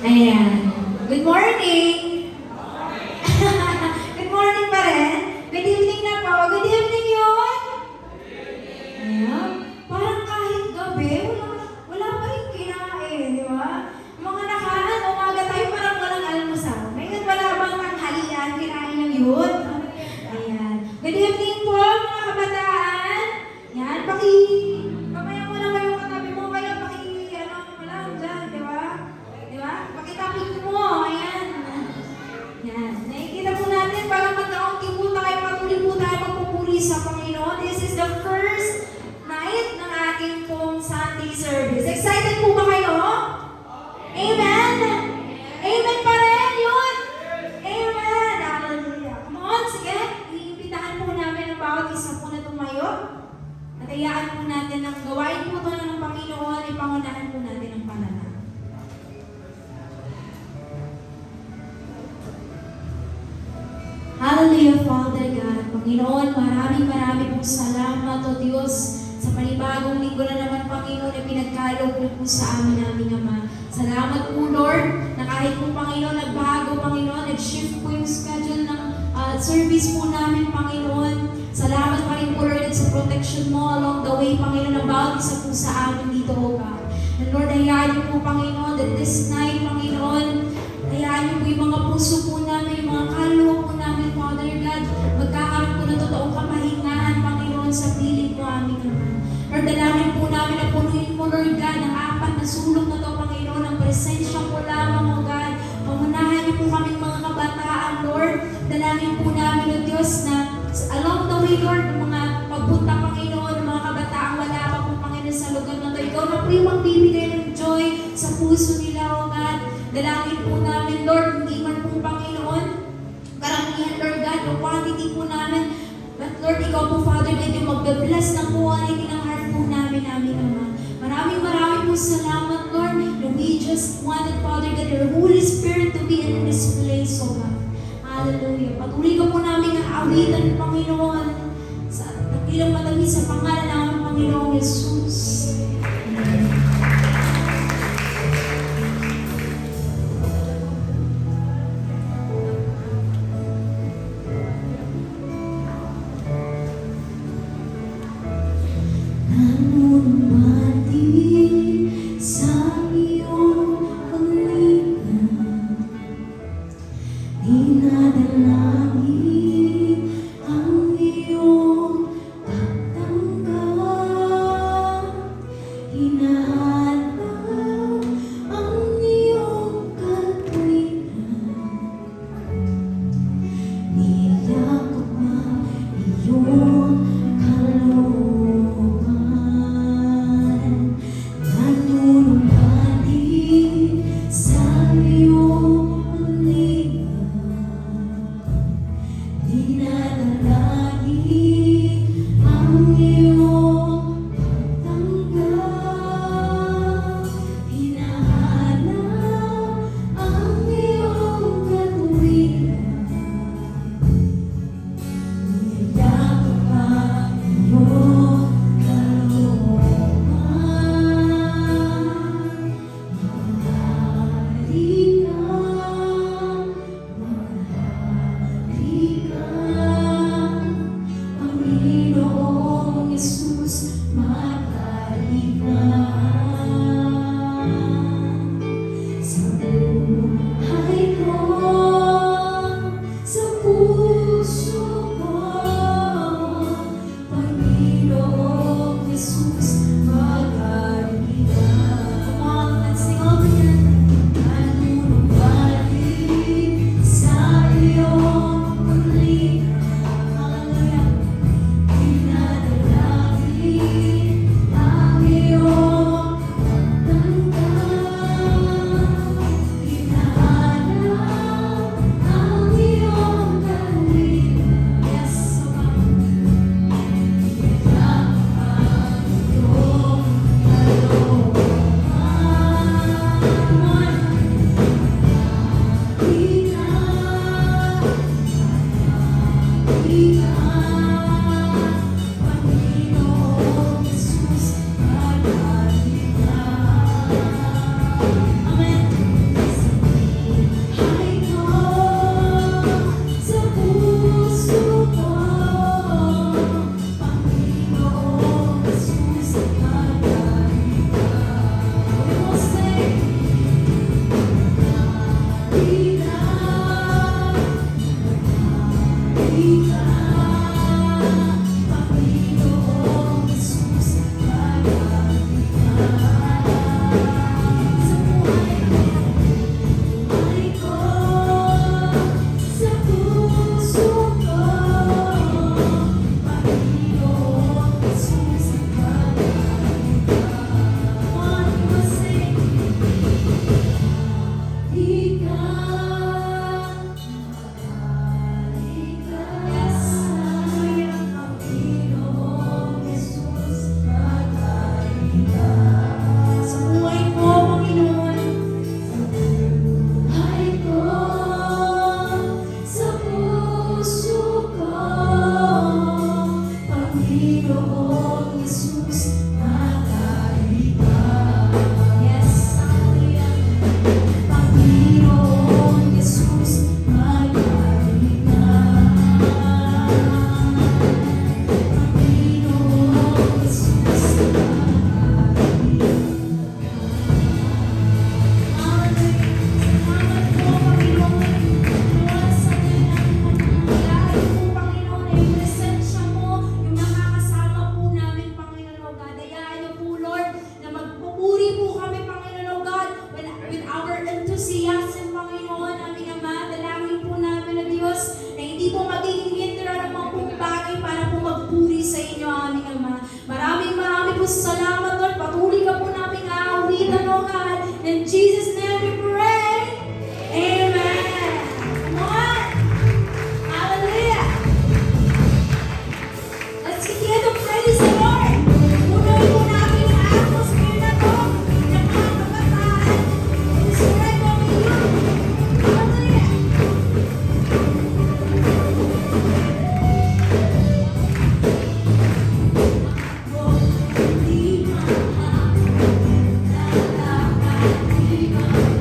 Ayan. Good morning! Good morning pa rin. Good evening na po. Good evening yun! Ayan. Parang kahit gabi, wala pa rin kinain, di ba? Mga nakaan, umaga tayo parang walang almusal. Ngayon wala bang tanghalian, kinain lang yun. Ayan. Good evening po mga kabataan. Yan, kamaya mo na kayo katabi mo kayo, mo lang dyan, di ba? Di ba? Pakitapin mo, ayan. Yan. Nakikita po natin, parang magkaunti po tayo, patuloy po tayo magpupuri sa Panginoon. This is the first night ng ating pong Sunday service. Excited po ba kayo? Amen? Amen pa rin yun? Amen! Hallelujah. Come on, sige. Iimbitahan po namin ang bawat isa po na tumayo. At hayaan po natin ang gawain po ito ng Panginoon, ipangunahan po natin ang panalangin. Hallelujah, Father God. Panginoon, maraming pong salamat, O Diyos, sa panibagong linggo na naman, Panginoon, na pinagkaloob niyo po sa amin, aming Ama. Salamat po, Lord, na kahit po, Panginoon, nagbago, Panginoon, nag-shift po yung schedule ng service po namin, Panginoon. Salamat pa rin po, Lord, sa protection mo along the way, Panginoon, na bawat isa po sa amin dito, O God. And Lord, hayaan niyo po, Panginoon, that this night, Panginoon, hayaan niyo po yung mga puso po namin, yung mga kaluluwa po namin, Father God, magkakaroon po ng totoong kapahingahan, Panginoon, sa piling po aming Ama. Lord, dalangin po namin na punuin mo, Lord God, ang apat na sulok na to, Panginoon, ang presensya po lamang, O God. Pamunahan niyo po kaming mga kabataan, Lord. Dalangin po namin, O Diyos, na along the way, Lord, ng mga pagpunta, Panginoon, ng mga kabataan, wala pa po, Panginoon, sa lugar na to. Ikaw na po yung magbibigay ng joy sa puso nila, O God. Dalangin po namin, Lord, hindi man po, Panginoon, karamihan, Lord God, yung quantity po namin. But Lord, ikaw po, Father, God, yung magbe-bless ng quality ng heart po namin, aming Ama. Maraming po salamat, Lord, that we just wanted, Father God, your Holy Spirit to be in this place, O God. Hallelujah. Patuloy ka po namin ang awitan, Panginoon, sa dakilang matamis sa pangalan ng Panginoong Jesus. Amen. God. In Jesus' name we pray. Amen. Come on. Hallelujah. Let's begin to praise the Lord. Punuin mo natin ang atmosphere na to ng mga kabataan. Insurrect mo ang youth. Hallelujah. Di mahal, di mahal.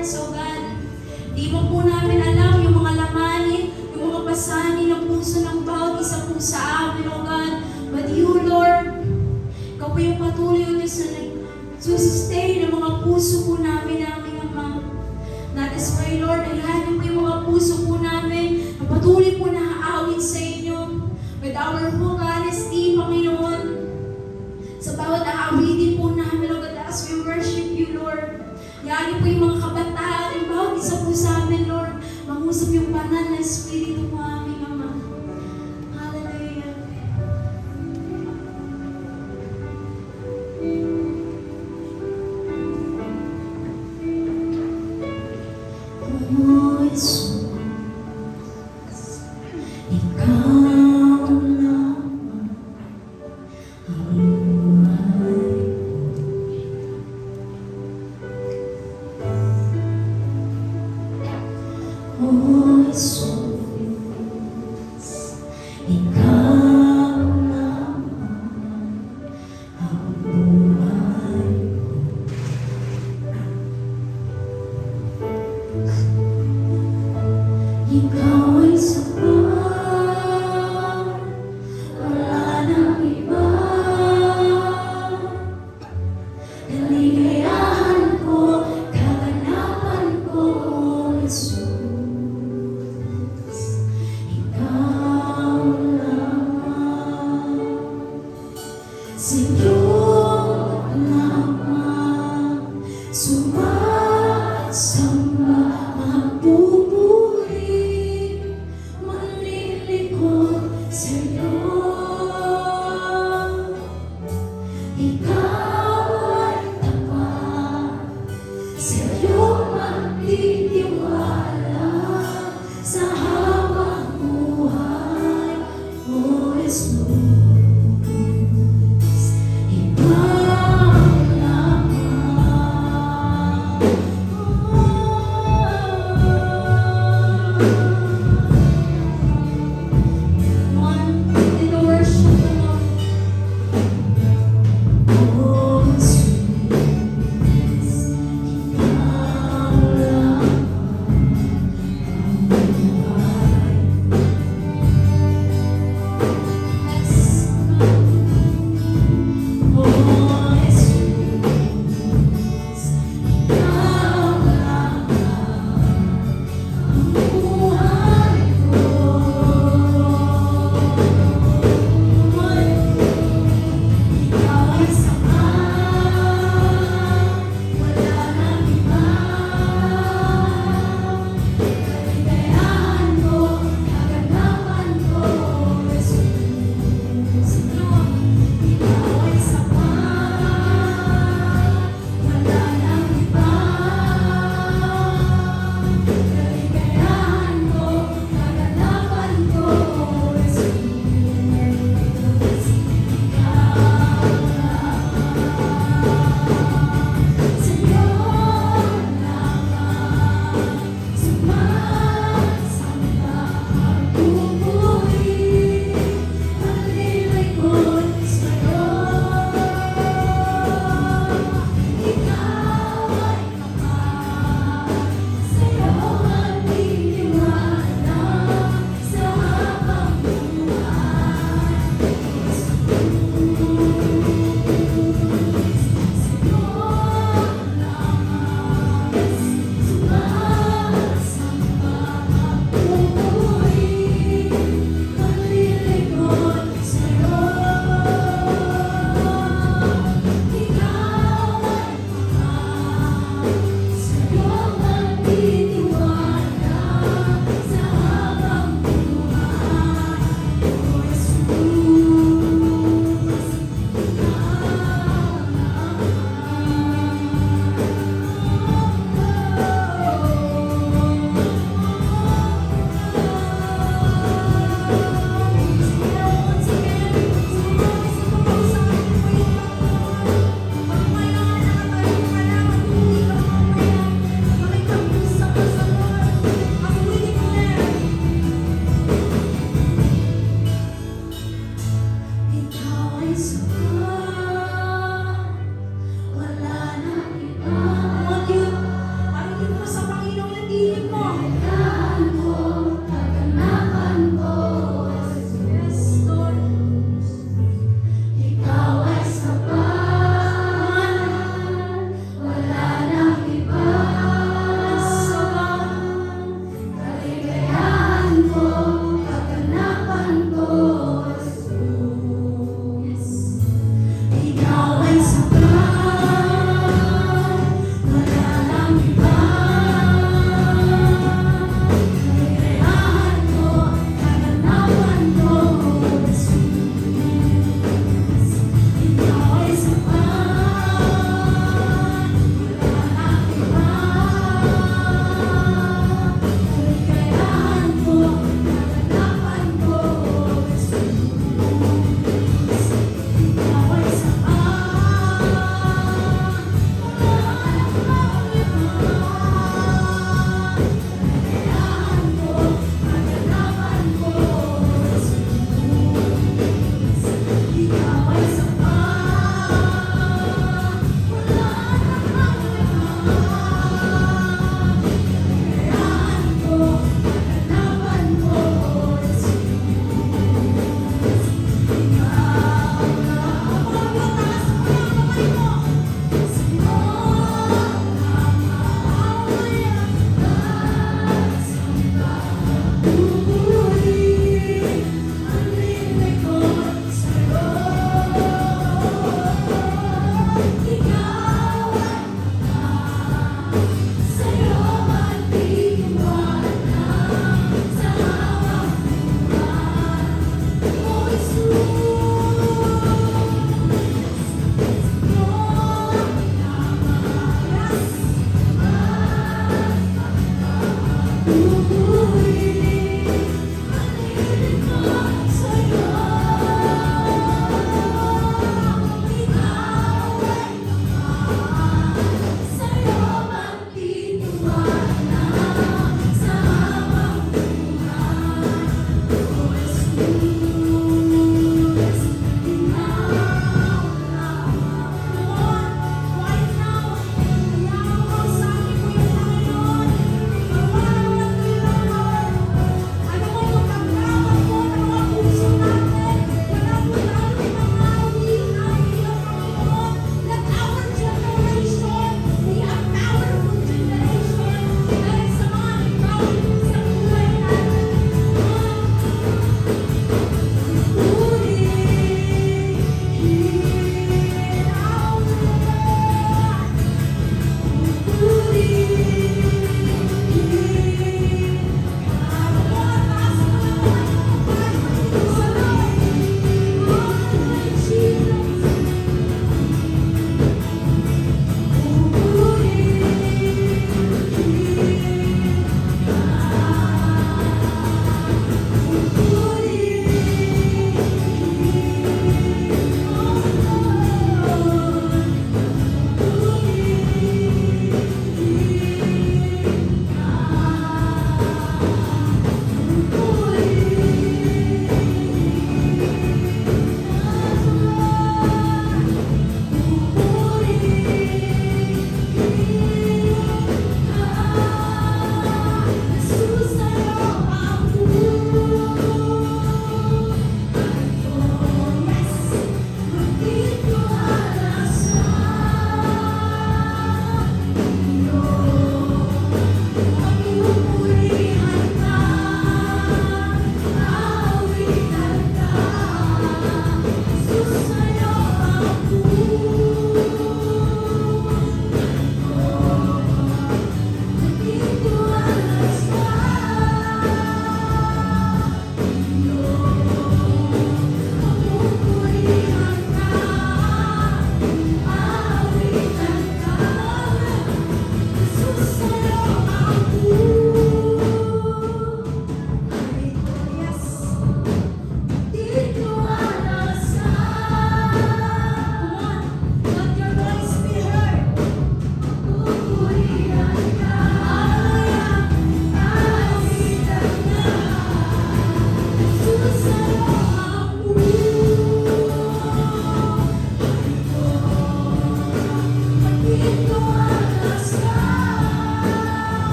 hearts, O God. Di mo po namin alam yung mga lamanin, yung mga pasanin ng puso ng bawat isa po sa amin, O God. But you, Lord, ikaw po yung patuloy, O Diyos, na nagsusustay ng mga puso po namin, aming Ama. That is why, Lord, ayahan niyo po yung mga puso po namin na patuloy po na haawin sa inyo with our whole honesty, Panginoon. Sa bawat aawitin po namin, O God, as we worship you, Lord. Ayahan niyo po yung mga kabataan, yung bawat isa po sa amin, Lord. Mangusap yung banal na Espiritu mo, aming Ama. Hallelujah. Oh, Jesus, Ikaw lamang ang buhay ko. Oh, Jesus, Ikaw lamang ang buhay ko. Ikaw ay sapat, wala nang iba. Kaligayahan ko, kaganapan ko, oh Jesus. Ikaw lang.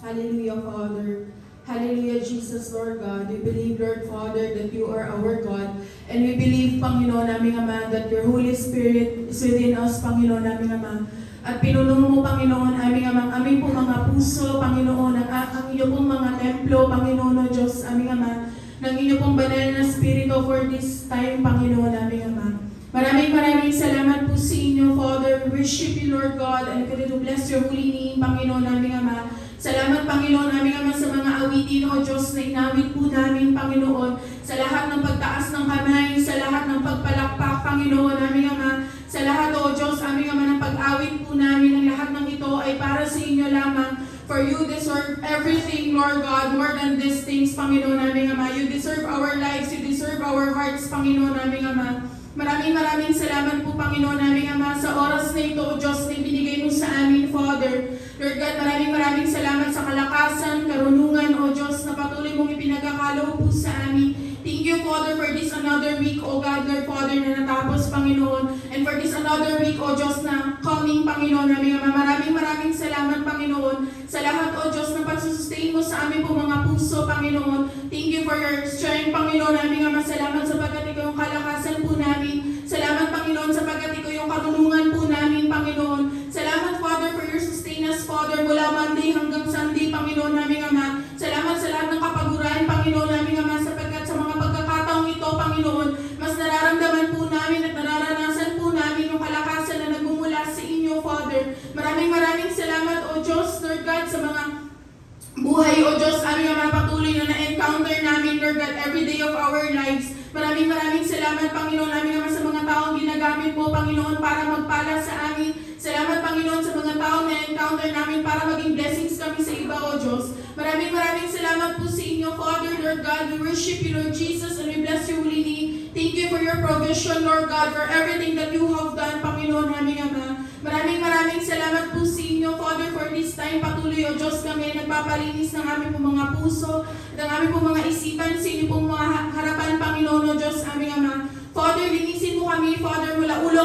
Hallelujah, Father. Hallelujah, Jesus, Lord God. We believe, Lord Father, that you are our God. And we believe, Panginoon naming Ama, that your Holy Spirit is within us, Panginoon naming Ama. At pinuno mo, Panginoon, aming aming pong mga puso, Panginoon, ang inyo pong mga templo, Panginoon, O Diyos, aming Ama, ng inyo pong banal na Spirito for this time, Panginoon, aming Ama. Maraming salamat po sa inyo, Father. We worship you, Lord God, and we to bless your holy name, Panginoon, aming Ama. Salamat, Panginoon, aming Ama, sa mga awitin, O Diyos, na inawit po namin, Panginoon, sa lahat ng pagtaas ng kamay, sa lahat ng pagpalakpak, Panginoon, aming Ama, sa lahat, O Diyos, aming Ama, ng pag-awit po namin, ang lahat ng ito ay para sa inyo lamang. For you deserve everything, Lord God, more than these things, Panginoon, aming Ama. You deserve our lives, you deserve our hearts, Panginoon, aming Ama. Maraming salamat po, Panginoon naming Ama, sa oras na ito, O Diyos, na ibinigay mo sa amin, Father. Lord God, maraming salamat sa kalakasan, karunungan, O Diyos, na patuloy mong ipinagkakalob po sa amin. Thank you, Father, for this another week, O God, Lord Father, na natapos, Panginoon. And for this another week, O Diyos, na coming, Panginoon naming Ama. Maraming salamat, Panginoon, sa lahat, O Diyos, na pagsusustain mo sa amin po mga puso, Panginoon. Thank you for your strength, Panginoon naming Ama. Salamat sapagkat ikaw yung kalakasan po namin. Salamat, Panginoon, sapagkat ikaw yung karunungan po namin, Panginoon. Salamat, Father, for your sustenance, Father, mula Monday hanggang Sunday, Panginoon naming Ama. Salamat sa lahat ng kapagurahan, Panginoon naming Ama, sapagkat sa mga pagkakataong ito, Panginoon, mas nararamdaman po namin at nararanasan po namin yung kalakasan na nagmumula sa inyo, Father. Maraming salamat, O Diyos, Lord God, sa mga buhay, O Diyos, aming Ama, patuloy na na-encounter namin, Lord God, every day of our lives. Maraming salamat, Panginoon, aming Ama, sa mga taong ginagamit mo, Panginoon, para magpala sa amin. Salamat, Panginoon, sa mga taong na-encounter namin para maging blessings kami sa iba, O Diyos. Maraming salamat po sa inyo, Father, Lord God. We worship you, Lord Jesus, and we bless your holy name. Thank you for your provision, Lord God, for everything that you have done, Panginoon, aming Ama. Maraming salamat po sa inyo, Father, for this time. Patuloy, O Diyos, kami nagpapalinis ng aming pong mga puso, ng aming pong mga isipan, sa inyo pong mga harapan, Panginoon, O Diyos, aming Ama. Father, linisin mo kami, Father, mula ulo